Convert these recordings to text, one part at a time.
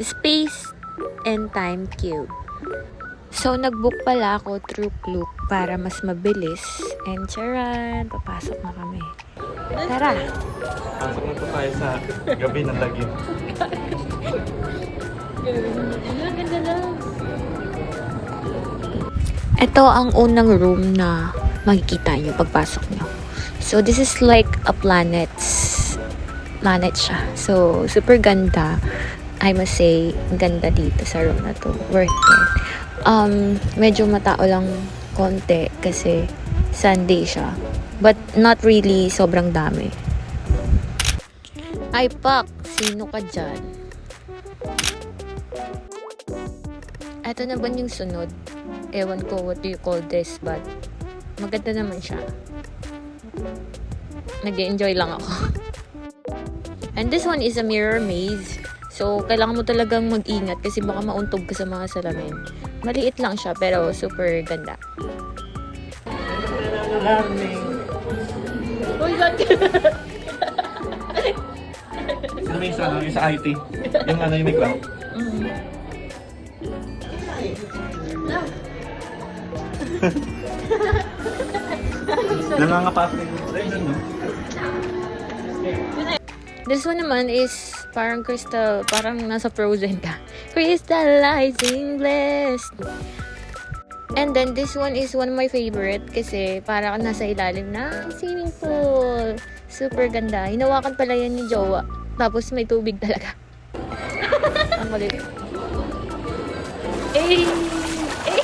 Space and Time Cube. So, nag-book pala ako through Klook para mas mabilis. And charan, papasok na kami. Tara! Pasok na po tayo sa gabi ng Lagim. Ganda lang. Ito ang unang room na makikita nyo pagpasok nyo. So, this is like a planet siya. So, super ganda. I must say, ganda dito sa room na to. Worth it. Medyo matao lang konti kasi Sunday siya. But not really sobrang dami. Ay, Pak! Sino ka dyan? Ito na ba yung sunod? Ewan ko what do you call this, but maganda naman siya. Nag-enjoy lang ako. And this one is a mirror maze. So, kailangan mo talagang mag-ingat kasi baka mauntog ka sa mga salamin. Maliit lang siya, pero super ganda. Learning. Uy, ba't? Sino may isa, yung sa IT? Yung ano yung may cloud? Nangangapas na yung train, no? This one naman is parang crystal, parang nasa Frozen ka. Crystallizing blessed. And then this one is one of my favorite kasi parang nasa ilalim ng swimming pool. Super ganda. Hinawakan pala yan ni Jowa. Tapos may tubig talaga. Ang kulit. Eh! Eh!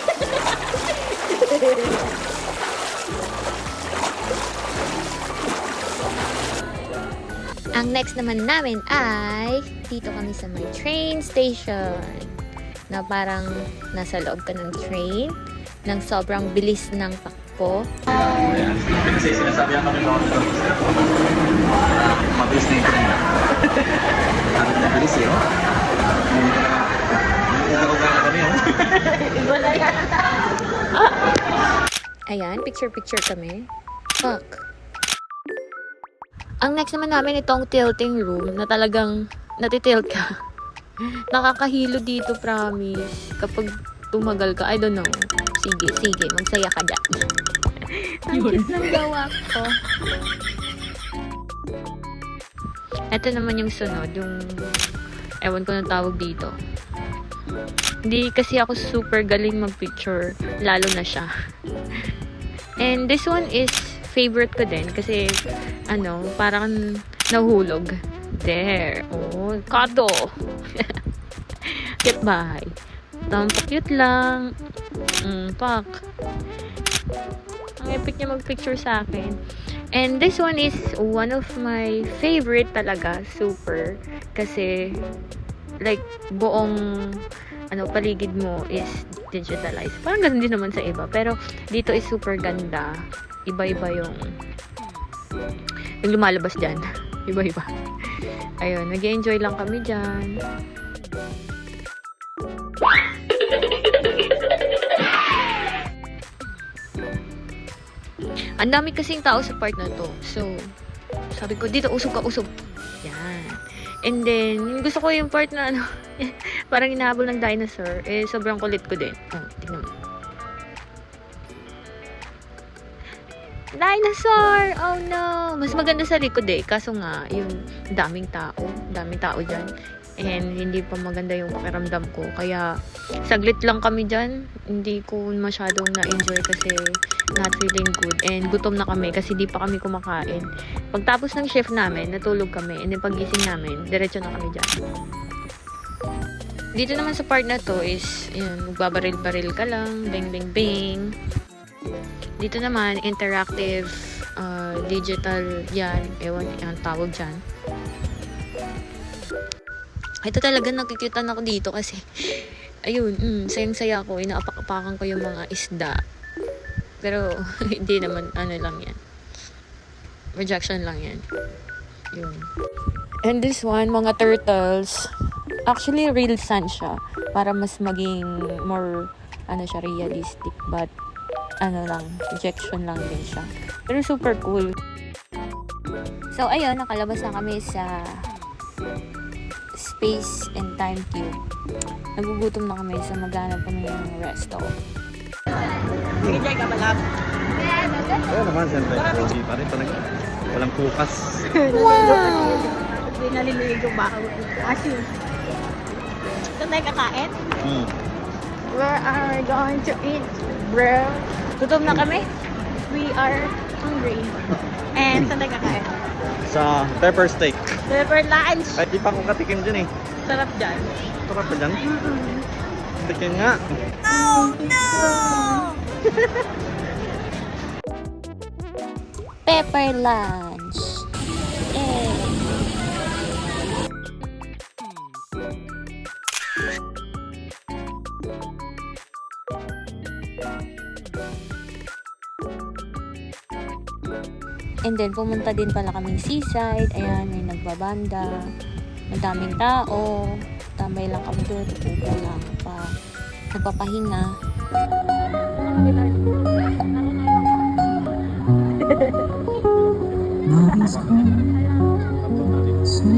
Ang next naman namin ay dito kami sa may train station na parang nasa loob ka ng train ng sobrang bilis ng takbo. Kasi sinasabi kami mga mabilis na yung train. Mabilis yun. Nagkakagana kami yun. Iba na yan. Ayan, picture-picture kami. Fuck. Ang next naman namin itong tilting room na talagang natitilt ka. Nakakahilo dito, promise. Kapag tumagal ka, I don't know. Sige, magsaya ka dyan. Ang cute ng gawa ko. Ito naman yung sunod, yung ewan ko ng tawag dito. Hindi kasi ako super galing mag-picture, lalo na siya. And this one is favorite ko din kasi parang nahulog. There. Oh, kato. Cute bahay. Cute lang. Pak. Ang epic niya mag-picture sa akin. And this one is one of my favorite talaga. Super. Kasi like buong paligid mo is digitalized. Parang ganun din naman sa iba. Pero dito is super ganda. Iba-iba yung lumalabas dyan. Iba-iba. Ayun, nag-enjoy lang kami dyan. Ang dami kasing tao sa part na to. So, sabi ko, dito usog ka, usog. Yan. And then, yung gusto ko yung part na parang hinahabol ng dinosaur. Sobrang kulit ko din. Tingnan mo. Dinosaur! Oh no! Mas maganda sa likod kaso nga, yung daming tao dyan. And hindi pa maganda yung pakiramdam ko. Kaya, saglit lang kami dyan. Hindi ko masyadong na-enjoy kasi not feeling good. And gutom na kami kasi di pa kami kumakain. Pagtapos ng shift namin, natulog kami. And then pagising namin, diretso na kami dyan. Dito naman sa part na to is, yun, magbabaril-baril ka lang. Bang, bang, bang. Dito naman, interactive, digital, yan. Ewan, yung tawag dyan. Ito talaga nakikitan ako dito kasi, ayun, sayang-saya ako. Inaapak-apakan ko yung mga isda. Pero, hindi naman, lang yan. Rejection lang yan. Yun. And this one, mga turtles. Actually, real sand siya. Para mas maging more, realistic. But, rejection lang din siya. Pero super cool. So, ayun, nakalabas na kami sa Space and Time Cube. Nagugutom na kami sa maghanap kami ng resto. Enjoy ka ba, love? Oo naman, siyempre. Pogi pa rin talaga. Walang pukas. Hindi naliligo ba ako? Asin. Saan tayo kakain? Where are we going to eat, bro? Gutom na kami? We are hungry. And saan tayo kakain? Sa pepper steak. Pepper lunch. Kahit di pa ako katikim dyan eh. Sarap dyan. Sarap pa dyan? Tikim nga. Pepper lunch. Yay! And then, pumunta din pala kaming seaside. Ayan, may nagbabanda. Madaming tao. Tambay lang kami doon. Upo lang pa. Nagpapahinga. Love is gone, so